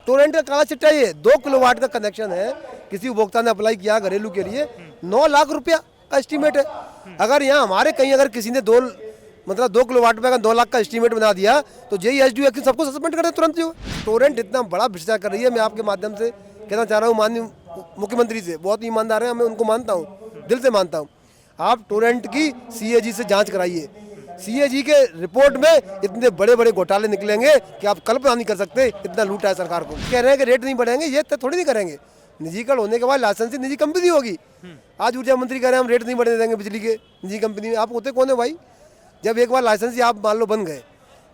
Torrent का काला चिट्ठा ये 2 किलोवाट का कनेक्शन है, किसी उपभोक्ता ने अप्लाई किया घरेलू के लिए, 9 लाख रुपया का एस्टीमेट है। अगर यहाँ हमारे कहीं अगर किसी ने 2 किलोवाट पे का 9 लाख का एस्टीमेट बना दिया तो JESDU एक्ट सबको सस्पेंड कर दे तुरंत। जो टोरेंट इतना बड़ा भ्रष्टाचार कर रही है, मैं आपके माध्यम से कहना चाह रहा हूँ माननीय मुख्यमंत्री से, बहुत ईमानदार है, मैं उनको मानता हूँ, दिल से मानता हूँ। आप टोरेंट की CAG से जाँच कराइए। CAG के रिपोर्ट में इतने बड़े बड़े घोटाले निकलेंगे कि आप कल्पना नहीं कर सकते, इतना लूटा है सरकार को। कह रहे हैं कि रेट नहीं बढ़ेंगे, ये थोड़ी नहीं करेंगे। निजीकरण होने के बाद लाइसेंस निजी कंपनी होगी। आज ऊर्जा मंत्री कह रहे हैं हम रेट नहीं बढ़ने देंगे बिजली के निजी कंपनी में। आप होते कौन है भाई? जब एक बार लाइसेंस ही आप मान लो बन गए,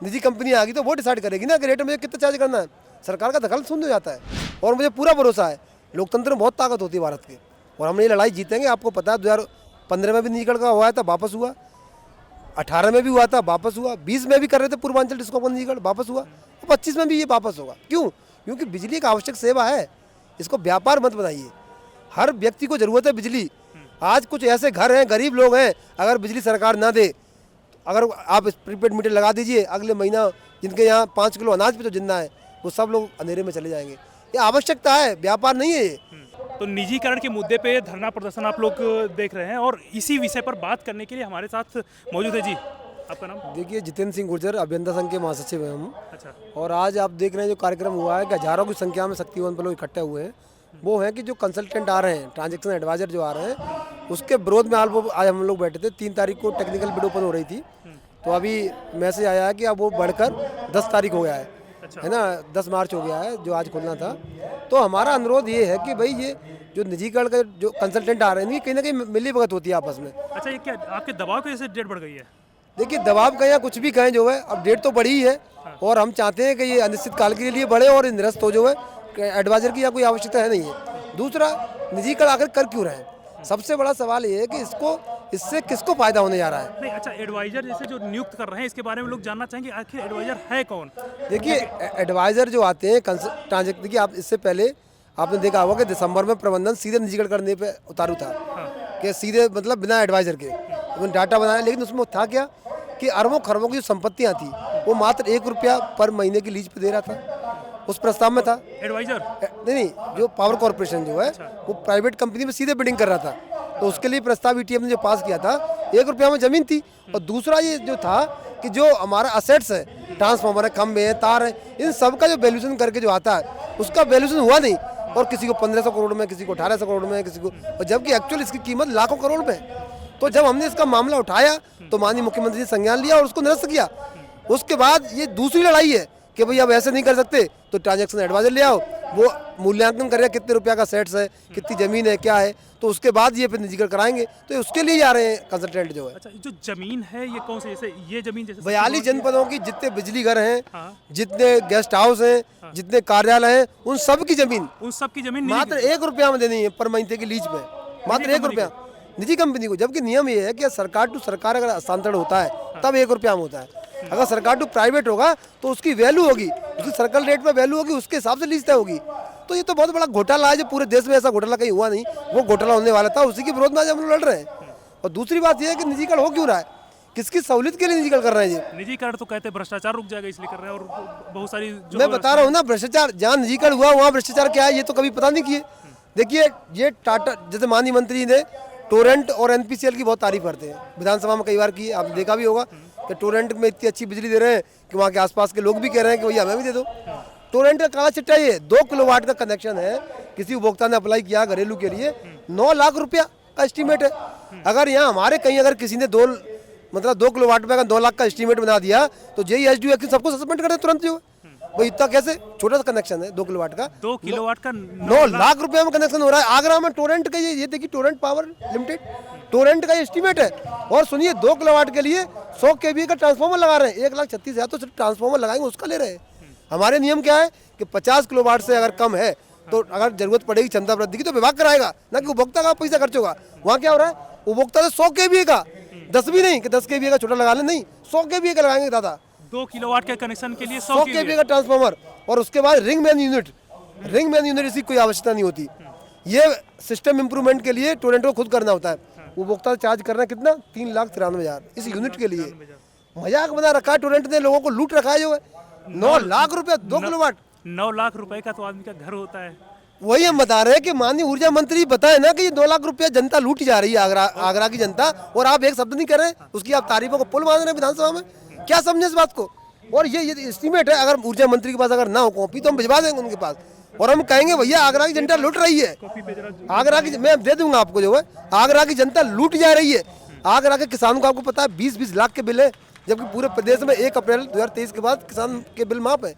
निजी कंपनी आ गई तो वो डिसाइड करेगी ना कि रेट मुझे कितना चार्ज करना है। सरकार का दखल शून्य हो जाता है। और मुझे पूरा भरोसा है, लोकतंत्र में बहुत ताकत होती है भारत के, और हम ये लड़ाई जीतेंगे। आपको पता है 2015 में भी निजीकरण का हुआ था, वापस हुआ, 18 में भी हुआ था, वापस हुआ, 20 में भी कर रहे थे पूर्वांचल डिस्को का निजीकरण, वापस हुआ, 25 में भी ये वापस होगा। क्यों? क्योंकि बिजली एक आवश्यक सेवा है, इसको व्यापार मत बनाइए। हर व्यक्ति को जरूरत है बिजली। आज कुछ ऐसे घर हैं, गरीब लोग हैं, अगर बिजली सरकार ना दे, अगर आप प्रीपेड मीटर लगा दीजिए, अगले महीना जिनके यहाँ 5 किलो अनाज पे तो जिंदा है, वो सब लोग अंधेरे में चले जाएंगे। ये आवश्यकता है, व्यापार नहीं है ये। तो निजीकरण के मुद्दे पे धरना प्रदर्शन आप लोग देख रहे हैं, और इसी विषय पर बात करने के लिए हमारे साथ मौजूद है जी। आपका नाम? देखिए, जितेंद्र सिंह गुर्जर, अभियंता संघ के महासचिव हैं हम। अच्छा। और आज आप देख रहे हैं जो कार्यक्रम हुआ है कि हजारों की संख्या में शक्ति वन पर लोग इकट्ठे हुए हैं। वो हैं कि जो कंसल्टेंट आ रहे हैं, ट्रांजैक्शन एडवाइजर जो आ रहे हैं, उसके विरोध में आज हम लोग बैठे थे। 3 तारीख को टेक्निकल बिड ओपन हो रही थी, तो अभी मैसेज आया है कि अब वो बढ़कर 10 तारीख हो गया है ना, 10 मार्च हो गया है जो आज खुलना था। तो हमारा अनुरोध ये है कि भाई ये जो निजीकरण का जो कंसल्टेंट आ रहे हैं, कहीं ना कहीं मिली भगत होती है आपस में। अच्छा, ये क्या आपके दबाव की वजह से डेट बढ़ गई है? देखिए, दबाव कहें या कुछ भी कहें, जो है अब डेट तो बढ़ी ही है, और हम चाहते हैं कि ये अनिश्चित काल के लिए बढ़े और निरस्त हो। जो है एडवाइजर की या कोई आवश्यकता है नहीं है। दूसरा, निजीकरण आखिर कर क्यों रहे हैं? सबसे बड़ा सवाल ये है कि इससे किसको फायदा होने जा रहा है। नहीं, अच्छा, एडवाइजर जैसे जो नियुक्त कर रहे हैं, इसके बारे में लोग जानना चाहेंगे आखिर एडवाइजर है कौन? देखिए, एडवाइजर जो आते हैं ट्रांजेक्ट, देखिए आप इससे पहले आपने देखा होगा कि दिसंबर में प्रबंधन सीधे निजीकरण करने पे उतारू था, कि सीधे मतलब बिना एडवाइजर के उन्होंने डाटा बनाया। लेकिन उसमें था क्या कि अरबों खरबों की जो संपत्तियां थी, वो मात्र 1 रुपया पर महीने की लीज पे दे रहा था। उस प्रस्ताव में था एडवाइजर नहीं, जो पावर कॉर्पोरेशन जो है वो प्राइवेट कंपनी में सीधे बिडिंग कर रहा था। तो उसके लिए प्रस्ताव ETM ने जो पास किया था, 1 रुपया में जमीन थी। और दूसरा ये जो था कि जो हमारा असेट्स है, ट्रांसफार्मर है, खंभे हैं, तार है, इन सब का जो वैल्यूएशन करके जो आता है, उसका वैल्यूएशन हुआ नहीं। और किसी को 1500 करोड़ में, किसी को 1800 करोड़ में, किसी को, और जबकि एक्चुअल इसकी कीमत लाखों करोड़ में है। तो जब हमने इसका मामला उठाया तो माननीय मुख्यमंत्री ने संज्ञान लिया और उसको निरस्त किया। उसके बाद ये दूसरी लड़ाई है कि भाई अब ऐसे नहीं कर सकते तो ट्रांजैक्शन एडवाइजर ले आओ, वो मूल्यांकन करेगा कितने रुपया का सेट्स है, कितनी जमीन है, क्या है, तो उसके बाद ये फिर निजीकरण कराएंगे। तो उसके लिए आ रहे हैं कंसल्टेंट जो है। अच्छा, जो जमीन है ये कौन सी? जैसे ये जमीन जैसे 42 जनपदों की जितने बिजली घर हैं, जितने गेस्ट हाउस हैं, जितने कार्यालय हैं, उन सब की जमीन मात्र 1 रुपया में देनी है पर महीने की लीज पे, मात्र 1 रुपया निजी कंपनी को। जबकि नियम ये है कि सरकार टू सरकार अगर हस्तांतरण होता है तब 1 रुपया में होता है। अगर सरकार टू प्राइवेट होगा तो उसकी वैल्यू होगी, उसकी सर्कल रेट पे वैल्यू होगी, उसके हिसाब से लीज तय होगी। तो ये तो बहुत बड़ा घोटाला है, जो पूरे देश में ऐसा घोटाला कहीं हुआ नहीं। वो घोटाला होने वाला था, उसी के विरोध में आज हम लोग लड़ रहे हैं। और दूसरी बात यह है कि निजीकरण हो क्यों रहा है, किसकी सहूलियत के लिए निजीकरण कर रहे हैं? ये निजीकरण तो कहते हैं भ्रष्टाचार रुक जाएगा इसलिए कर रहे हैं, और बहुत सारी मैं बता रहा हूँ ना, भ्रष्टाचार जहाँ निजीकरण हुआ वहाँ भ्रष्टाचार क्या है ये तो कभी पता नहीं किए। देखिए, ये टाटा जैसे माननीय मंत्री ने टोरेंट और NPCL की बहुत तारीफ करते हैं, विधानसभा में कई बार की, आपने देखा भी होगा कि टोरेंट में इतनी अच्छी बिजली दे रहे हैं कि वहाँ के आसपास के लोग भी कह रहे हैं कि भैया हमें भी दे दो। टोरेंट का काला चिट्ठा ये 2 किलोवाट का कनेक्शन है, किसी उपभोक्ता ने अप्लाई किया घरेलू के लिए, 9 लाख रुपया का एस्टीमेट है। अगर यहाँ हमारे कहीं अगर किसी ने 2 किलोवाट पे का 9 लाख का एस्टीमेट बना दिया तो JESDU एक्ट सबको सस्पेंड कर दे तुरंत। जो भाई इतना कैसे, छोटा सा कनेक्शन है 2 किलोवाट का, 2 किलोवाट का 9 लाख रुपए में कनेक्शन हो रहा है। आगरा में टोरेंट का ये देखिए, टोरेंट पावर लिमिटेड, टोरेंट का एस्टीमेट है। और सुनिए, 2 किलोवाट के लिए 100 kVA का ट्रांसफार्मर लगा रहे हैं, 1,36,000 तो सिर्फ ट्रांसफार्मर लगाएंगे उसका ले रहे हैं। हमारे नियम क्या है कि 50 किलोवाट से अगर कम है तो अगर जरूरत पड़ेगी क्षमता वृद्धि की तो विभाग कराएगा, ना कि उपभोक्ता का पैसा खर्च होगा। वहाँ क्या हो रहा है, उपभोक्ता से 100 kVA का, 10 भी नहीं कि 10 kVA का छोटा लगा ले, नहीं 100 kVA का लगाएंगे दादा। 2 किलोवाट के कनेक्शन के लिए 100 kVA का ट्रांसफार्मर, और उसके बाद रिंग मैन यूनिट इसकी कोई आवश्यकता नहीं होती। ये सिस्टम इंप्रूवमेंट के लिए टोरेंट को खुद करना होता है। उपभोक्ता चार्ज करना कितना, 3,93,000 इस यूनिट के लिए। मजाक बना रखा है टोरेंट ने, लोगों को लूट रखा है। जो है 9 लाख रुपया 2 किलोवाट, 9 लाख रुपए का तो आदमी का घर होता है। वही हम बता रहे हैं कि माननीय ऊर्जा मंत्री बताए ना कि ये 2 लाख रुपया जनता लूट जा रही है, आगरा की जनता, और आप एक शब्द नहीं कर रहे हैं, उसकी आप तारीफों को पुल बांध रहे हैं विधानसभा में। क्या समझे इस बात को? और ये एस्टीमेट है, अगर ऊर्जा मंत्री के पास अगर ना हो कॉपी तो हम भिजवा देंगे उनके पास, और हम कहेंगे भैया आगरा की जनता लूट रही है। आगरा की मैं दे दूंगा आपको, जो है आगरा की जनता लूट जा रही है। आगरा के किसानों को आपको पता है 20-20 लाख के बिल है, जबकि पूरे प्रदेश में 1 अप्रैल 2023 के बाद किसान के बिल माफ है।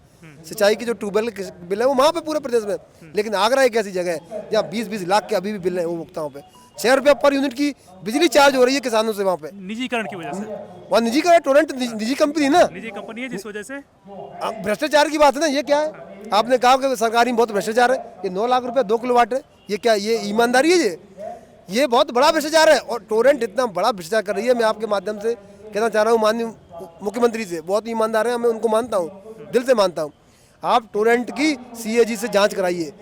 सिंचाई के जो ट्यूबवेल के बिल है वो माफ है पूरे प्रदेश में, लेकिन आगरा एक ऐसी जगह है जहाँ 20-20 लाख के अभी भी बिल है उपभोक्ताओं पे। 6 रुपया पर यूनिट की बिजली चार्ज हो रही है किसानों से वहाँ पे, निजीकरण की वजह से। वहाँ निजीकरण, टोरेंट निजी कंपनी ना, निजी कंपनी है, जिस वजह से भ्रष्टाचार की बात है ना। ये क्या है? आपने कहा कि सरकारी में बहुत भ्रष्टाचार है। ये 9 लाख रुपया 2 किलोवाट है, ये क्या, ये ईमानदारी है? ये बहुत बड़ा भ्रष्टाचार है। और टोरेंट इतना बड़ा भ्रष्टाचार कर रही है। मैं आपके माध्यम से कहना चाह रहा हूँ माननीय मुख्यमंत्री से, बहुत ईमानदार है, मैं उनको मानता हूँ, दिल से मानता हूँ। आप टोरेंट की सीएजी से जांच कराइए।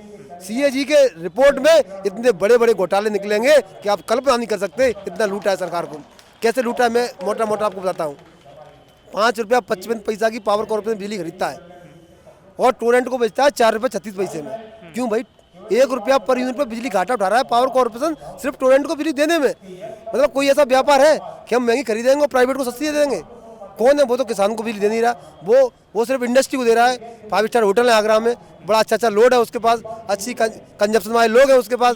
सीएजी के रिपोर्ट में इतने बड़े बड़े घोटाले निकलेंगे कि आप कल्पना नहीं कर सकते इतना लूटा है सरकार को। कैसे लूटा है मैं मोटा मोटा आपको बताता हूँ। 5 रुपया 55 पैसा की पावर कॉर्पोरेशन बिजली खरीदता है और टोरेंट को बेचता है 4 रुपये 36 पैसे में। क्यों भाई? 1 रुपया पर यूनिट पर बिजली घाटा उठा रहा है पावर कॉर्पोरेशन सिर्फ टोरेंट को बिजली देने में। मतलब कोई ऐसा व्यापार है कि हम महंगी खरीदेंगे और प्राइवेट को सस्ती दे देंगे? कौन है? वो तो किसान को बिजली दे नहीं रहा, वो सिर्फ इंडस्ट्री को दे रहा है। 5 स्टार होटल है आगरा में, बड़ा अच्छा लोड है उसके पास, अच्छी कंजप्शन वाले लोग हैं उसके पास,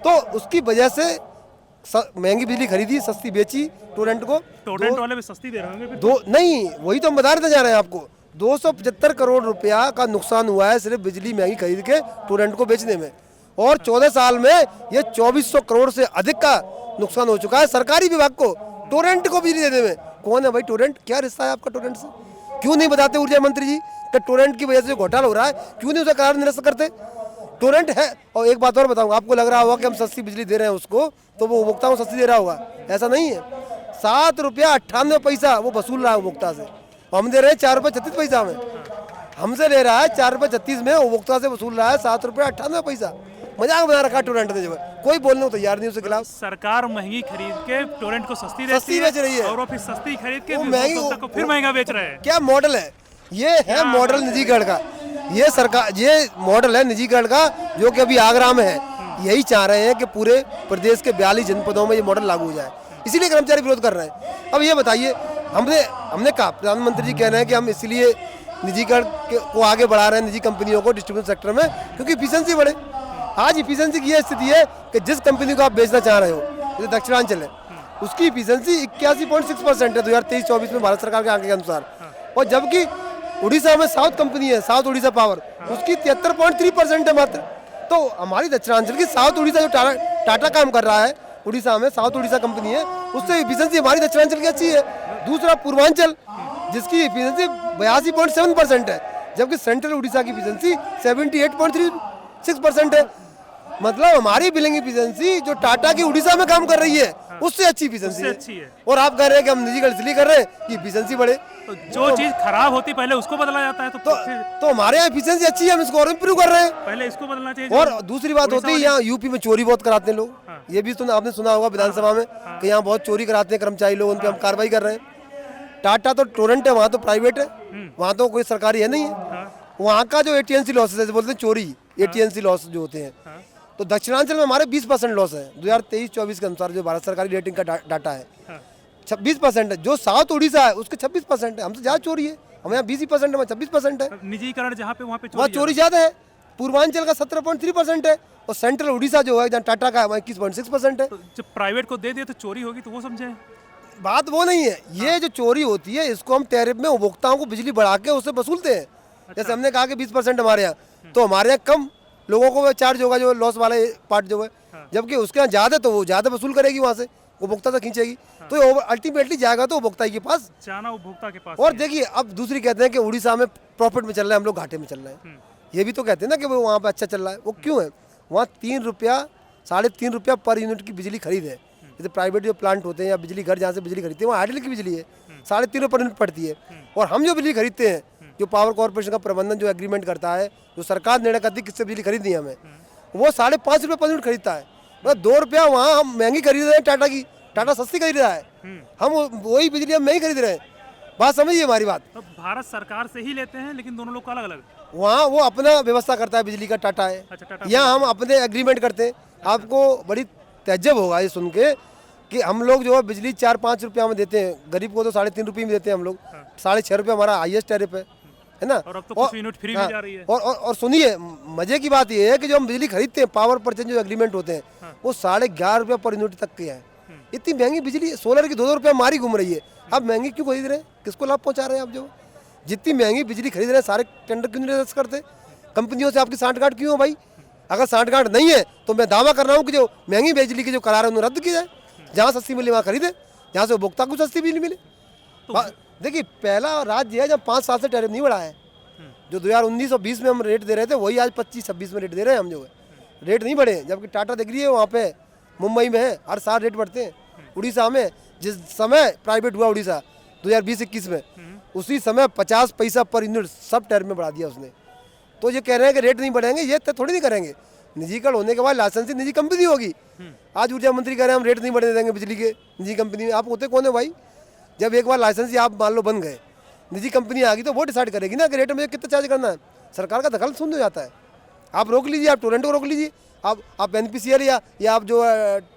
तो उसकी वजह से महंगी बिजली खरीदी, सस्ती बेची टोरेंट को। टोरेंट वाले भी सस्ती दे रहे होंगे दो नहीं, वही तो हम बताते जा रहे हैं आपको। 275 करोड़ रुपया का नुकसान हुआ है सिर्फ बिजली महंगी खरीद के टोरेंट को बेचने में, और 14 साल में ये 2400 करोड़ से अधिक का नुकसान हो चुका है सरकारी विभाग को टोरेंट को बिजली देने में। कौन है भाई टोरेंट? क्या रिश्ता है आपका टोरेंट से? क्यों नहीं बताते ऊर्जा मंत्री जी कि टोरेंट की वजह से घोटाला हो रहा है? क्यों नहीं उसका कारण निरस्त करते? टोरेंट है। और एक बात और बताऊंगा, आपको लग रहा होगा कि हम सस्ती बिजली दे रहे हैं उसको, तो वो उपभोक्ताओं को सस्ती दे रहा होगा, ऐसा नहीं है। 7 रुपया 98 पैसा वो वसूल रहा है उपभोक्ता से, हम दे रहे हैं 4 रुपये 36 पैसा में। हमसे ले रहा है 4 रुपये 36 में, उपभोक्ता से वसूल रहा है 7 रुपये 98 पैसा। मजाक बना रखा टोरेंट ने, जो है कोई बोलने को तैयार नहीं उसके खिलाफ। सरकार महंगी खरीद के टोरेंट को सस्ती बेच रही है, और वो फिर सस्ती खरीद के महंगी को फिर महंगा बेच रहे हैं। क्या मॉडल है ये? है मॉडल निजीकरण का। ये सरकार, ये मॉडल है निजीकरण का, जो कि अभी आगरा में है। यही चाह रहे हैं कि पूरे प्रदेश के 42 जनपदों में ये मॉडल लागू हो जाए, इसीलिए कर्मचारी विरोध कर रहे हैं। अब ये बताइए, हमने कहा, प्रधानमंत्री जी कह रहे हैं कि हम इसलिए निजीकरण को आगे बढ़ा रहे हैं, निजी कंपनियों को डिस्ट्रीब्यूशन सेक्टर में, क्योंकि इफिशिएंसी बढ़े। आज इफिशिएंसी की यह स्थिति है कि जिस कंपनी को आप बेचना चाह रहे हो, जैसे दक्षिणांचल है, उसकी इफिशिएंसी 81.6% है 2023-24 में भारत सरकार के आंकड़े के अनुसार। और जबकि उड़ीसा में साउथ कंपनी है, साउथ उड़ीसा पावर, उसकी 73.3% है मात्र। तो हमारी दक्षिणांचल की साउथ उड़ीसा जो टाटा काम कर रहा है उड़ीसा में, साउथ उड़ीसा कंपनी है, उससे इफिशिएंसी हमारी दक्षिणांचल की अच्छी है। दूसरा पूर्वांचल, जिसकी इफिशिएंसी 82.7% है, जबकि सेंट्रल उड़ीसा की इफिशिएंसी 78.36% है। मतलब हमारी बिलिंग इफिशिएंसी जो टाटा की उड़ीसा में काम कर रही है उससे अच्छी इफिशिएंसी है। और आप कह रहे हैं कि हम निजीकरण इसलिए कर रहे हैं कि इफिशिएंसी बढ़े। तो जो चीज खराब होती पहले उसको बदला जाता है, तो हमारे यहाँ इफिशिएंसी अच्छी है, हम इसको और इम्प्रूव कर रहे हैं, पहले इसको बदलना चाहिए। और दूसरी बात होती है, यहाँ यूपी में चोरी बहुत कराते हैं लोग। ये भी आपने सुना होगा विधानसभा में कि यहाँ बहुत चोरी कराते हैं कर्मचारी लोग, उन पर हम कार्रवाई कर रहे हैं। टाटा तो टोरेंट है, वहाँ तो प्राइवेट है, वहाँ तो कोई सरकारी है नहीं है। वहाँ का जो एटीएनसी लॉसेस है, बोलते हैं चोरी, एटीएनसी लॉस जो होते हैं, तो दक्षिणांचल में हमारे 20% लॉस है 2023-24 के अनुसार, जो भारत सरकारी रेटिंग का डाटा है 26% है। जो साउथ उड़ीसा है उसके 26% है, हमसे ज्यादा चोरी है। हमें यहाँ 20% है, 26% है। निजीकरण जहाँ पे वहाँ चोरी ज्यादा है। पूर्वांचल का 17.3% है, और सेंट्रल उड़ीसा जो है जहाँ टाटा का है वहाँ 21.6% है। तो जब प्राइवेट को दे दिए तो चोरी होगी, तो वो समझे बात वो नहीं है। ये जो चोरी होती है इसको हम टैरिफ में उपभोक्ताओं को बिजली बढ़ा के उससे वसूलते हैं। जैसे हमने कहा कि 20% हमारे यहाँ, तो हमारे यहाँ कम लोगों को चार्ज होगा जो लॉस वाले पार्ट जो है, जबकि उसके यहाँ ज़्यादा, तो वो ज़्यादा वसूल करेगी वहाँ से, उपभोक्ता तक खींचेगी, तो अल्टीमेटली जाएगा तो उपभोक्ता के पास, जाना उपभोक्ता के पास। और देखिए अब दूसरी कहते हैं कि उड़ीसा में प्रॉफिट में चल रहा है, हम लोग घाटे में चल रहे हैं। ये भी तो कहते हैं ना कि वो वहाँ पे अच्छा चल रहा है। वो क्यों है? वहाँ 3 रुपया 3.5 रुपया पर यूनिट की बिजली खरीद है। जैसे प्राइवेट जो प्लांट होते हैं या बिजली घर जहाँ से बिजली खरीदते हैं वहाँ हाइडल की बिजली है, 3.5 रुपये पर यूनिट पड़ती है। और हम जो बिजली खरीदते हैं, जो पावर कॉर्पोरेशन का प्रबंधन जो एग्रीमेंट करता है, जो सरकार निर्णय करती है किससे बिजली खरीदनी है हमें, वो 5.5 रुपये पर यूनिट खरीदता है। मतलब 2 रुपया वहाँ हम महंगी खरीद रहे हैं टाटा की, टाटा सस्ती खरीद रहा है, हम वही बिजली हम महंगी खरीद रहे हैं। बात समझिए हमारी बात। तो भारत सरकार से ही लेते हैं, लेकिन दोनों लोग अलग अलग। वहाँ वो अपना व्यवस्था करता है, बिजली का टाटा है। अच्छा, टाटा। यहाँ हम अपने एग्रीमेंट करते हैं। आपको बड़ी तहज्जुब होगा ये सुन के कि हम लोग जो है बिजली 4-5 रुपया में देते हैं, गरीब को तो 3.5 रुपये में देते हैं हम लोग। 6.5 रुपये हमारा हाईएस्ट टैरिफ है ना। और अब तो कुछ यूनिट फ्री भी जा रही है। और सुनिए, मजे की बात ये है कि जो हम बिजली खरीदते हैं, पावर परचेज जो एग्रीमेंट होते हैं, वो 11.5 रुपये पर यूनिट तक के हैं। इतनी महंगी बिजली, सोलर की 2-2 रुपये मारी घूम रही है। आप महंगी क्यों खरीद रहे हैं? किसको लाभ पहुंचा रहे हैं आप? जो जितनी महंगी बिजली खरीद रहे हैं, सारे टेंडर क्यों नहीं रद्द करते? कंपनियों से आपकी सांठगांठ क्यों हो भाई? अगर सांठगांठ नहीं है तो मैं दावा कर रहा हूँ कि जो महंगी बिजली की जो करार है उन्हें रद्द किया जाए। जहाँ सस्ती मिले वहाँ खरीदे, जहाँ से उपभोक्ता को सस्ती बिजली मिले। देखिए, पहला राज्य है जब 5 साल से टैरिफ नहीं बढ़ा है। जो 2019 और 20 में हम रेट दे रहे थे, वही आज 25-26 में रेट दे रहे हैं हम। जो है रेट नहीं बढ़े, जबकि टाटा दिख रही है वहाँ पे, मुंबई में है, हर साल रेट बढ़ते हैं। उड़ीसा में जिस समय प्राइवेट हुआ उड़ीसा 2020-21 में, उसी समय 50 पैसा पर यूनिट सब टैरिफ में बढ़ा दिया उसने। तो ये कह रहे हैं कि रेट नहीं बढ़ाएंगे, ये थोड़ी नहीं करेंगे। निजीकरण होने के बाद लाइसेंस निजी कंपनी होगी। आज ऊर्जा मंत्री कह रहे हैं हम रेट नहीं बढ़ने देंगे बिजली के निजी कंपनी में। आप होते कौन है भाई? जब एक बार लाइसेंस ही आप मान लो बन गए, निजी कंपनी आ गई तो वो डिसाइड करेगी ना कि रेट में कितना चार्ज करना है। सरकार का दखल शून्य हो जाता है। आप रोक लीजिए, आप टोरेंटो को रोक लीजिए, आप एनपीसीएल या आप जो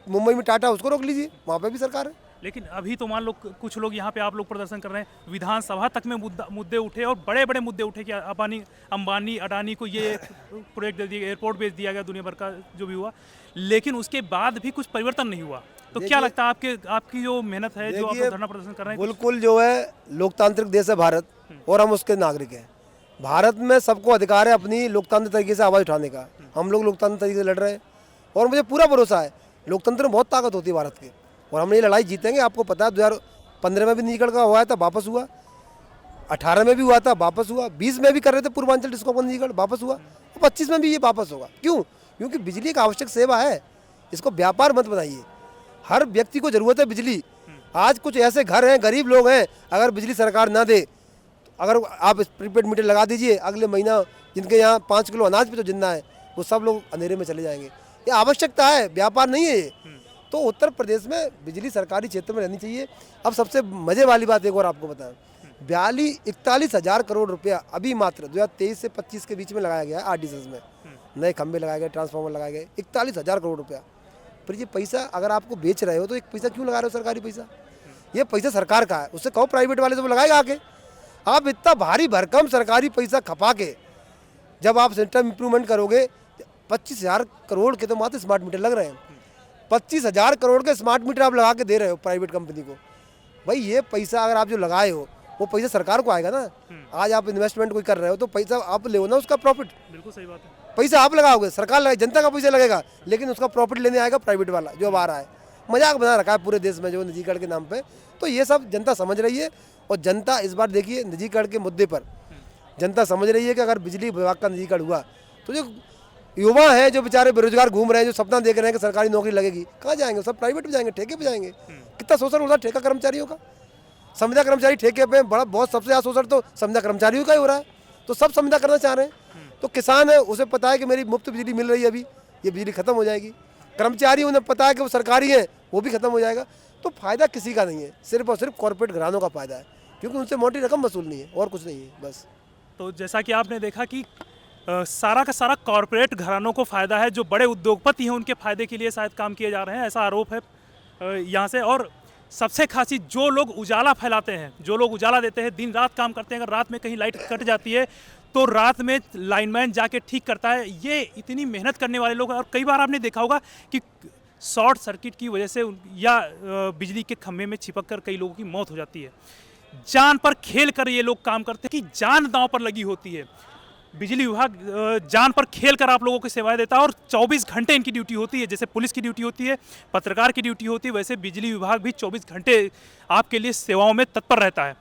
मुंबई में टाटा उसको रोक लीजिए, वहाँ पे भी सरकार है। लेकिन अभी तो मान लो कुछ लोग यहाँ पे आप लोग प्रदर्शन कर रहे हैं, विधानसभा तक में मुद्दे उठे और बड़े बड़े मुद्दे उठे कि अंबानी अडानी को ये प्रोजेक्ट दे दिया, एयरपोर्ट बेच दिया गया, दुनिया भर का जो भी हुआ, लेकिन उसके बाद भी कुछ परिवर्तन नहीं हुआ। तो क्या लगता है आपकी जो मेहनत है, जो आप धरना प्रदर्शन कर रहे हैं? बिल्कुल जो है, लोकतांत्रिक देश है भारत और हम उसके नागरिक हैं। भारत में सबको अधिकार है अपनी लोकतांत्रिक तरीके से आवाज़ उठाने का। हम लोग लोकतांत्रिक तरीके से लड़ रहे हैं और मुझे पूरा भरोसा है लोकतंत्र में बहुत ताकत होती है भारत की, और हम ये लड़ाई जीतेंगे। आपको पता है 2015 में भी निजीकरण का हुआ था, वापस हुआ। 18 में भी हुआ था, वापस हुआ। 20 में भी कर रहे थे पूर्वांचल डिस्कॉम का निजीकरण, वापस हुआ। और 25 में भी ये वापस होगा। क्यों? क्योंकि बिजली एक आवश्यक सेवा है, इसको व्यापार मत बनाइए। हर व्यक्ति को जरूरत है बिजली। आज कुछ ऐसे घर हैं, गरीब लोग हैं, अगर बिजली सरकार ना दे, अगर आप प्रीपेड मीटर लगा दीजिए, अगले महीना जिनके यहाँ 5 किलो अनाज पे जो जिंदा है, वो सब लोग अंधेरे में चले जाएंगे। ये आवश्यकता है, व्यापार नहीं है ये। तो उत्तर प्रदेश में बिजली सरकारी क्षेत्र में रहनी चाहिए। अब सबसे मजे वाली बात एक और आपको बताएं, 41,000 करोड़ रुपया अभी मात्र 2023 से 25 के बीच में लगाया गया है आरडीएसएस में। नए खंभे लगाए गए, ट्रांसफार्मर लगाए गए, 41,000 करोड़ रुपया। पर ये पैसा अगर आपको बेच रहे हो तो एक पैसा क्यों लगा रहे हो सरकारी पैसा? ये पैसा सरकार का है, उससे कहो प्राइवेट वाले से वो लगाएगा आके। आप इतना भारी भरकम सरकारी पैसा खपा के जब आप सिस्टम इंप्रूवमेंट करोगे, 25,000 करोड़ के तो मात्र स्मार्ट मीटर लग रहे हैं। 25,000 करोड़ के स्मार्ट मीटर आप लगा के दे रहे हो प्राइवेट कंपनी को। भाई ये पैसा अगर आप जो लगाए हो वो पैसा सरकार को आएगा ना। आज आप इन्वेस्टमेंट कोई कर रहे हो तो पैसा आप ले ना, उसका प्रॉफिट। बिल्कुल सही बात है। पैसा आप लगाओगे, सरकार लगाए, जनता का पैसा लगेगा, लेकिन उसका प्रॉफिट लेने आएगा प्राइवेट वाला जो अब आ रहा है। मजाक बना रखा है पूरे देश में जो निजीकरण के नाम पे। तो ये सब जनता समझ रही है, और जनता इस बार देखिए निजीकरण के मुद्दे पर जनता समझ रही है कि अगर बिजली विभाग का निजीकरण हुआ तो जो युवा हैं, जो बेचारे बेरोजगार घूम रहे हैं, जो सपना देख रहे हैं कि सरकारी नौकरी लगेगी, कहाँ जाएंगे? सब प्राइवेट में जाएंगे, ठेके पे जाएंगे। कितना शोषण हो रहा है ठेका कर्मचारियों का। संविदा कर्मचारी ठेके पे, बड़ा बहुत सबसे ज़्यादा शोषण तो संविदा कर्मचारियों का ही हो रहा है। तो सब संविदा करना चाह रहे हैं। तो किसान है, उसे पता है कि मेरी मुफ्त बिजली मिल रही है, अभी ये बिजली खत्म हो जाएगी। कर्मचारी उन्हें पता है कि वो सरकारी है, वो भी खत्म हो जाएगा। तो फायदा किसी का नहीं है, सिर्फ और सिर्फ कॉर्पोरेट घरानों का फायदा है, क्योंकि उनसे मोटी रकम वसूलनी है और कुछ नहीं है बस। तो जैसा कि आपने देखा कि सारा का सारा कॉरपोरेट घरानों को फ़ायदा है, जो बड़े उद्योगपति हैं उनके फ़ायदे के लिए शायद काम किए जा रहे हैं, ऐसा आरोप है यहाँ से। और सबसे खास चीज़, जो लोग उजाला फैलाते हैं, जो लोग उजाला देते हैं, दिन रात काम करते हैं, अगर रात में कहीं लाइट कट जाती है तो रात में लाइनमैन जाके ठीक करता है। ये इतनी मेहनत करने वाले लोग हैं। और कई बार आपने देखा होगा कि शॉर्ट सर्किट की वजह से या बिजली के खंभे में चिपक कर कई लोगों की मौत हो जाती है। जान पर खेल कर ये लोग काम करते हैं कि जान दांव पर लगी होती है। बिजली विभाग जान पर खेल कर आप लोगों को सेवाएं देता है और 24 घंटे इनकी ड्यूटी होती है। जैसे पुलिस की ड्यूटी होती है, पत्रकार की ड्यूटी होती है, वैसे बिजली विभाग भी 24 घंटे आपके लिए सेवाओं में तत्पर रहता है।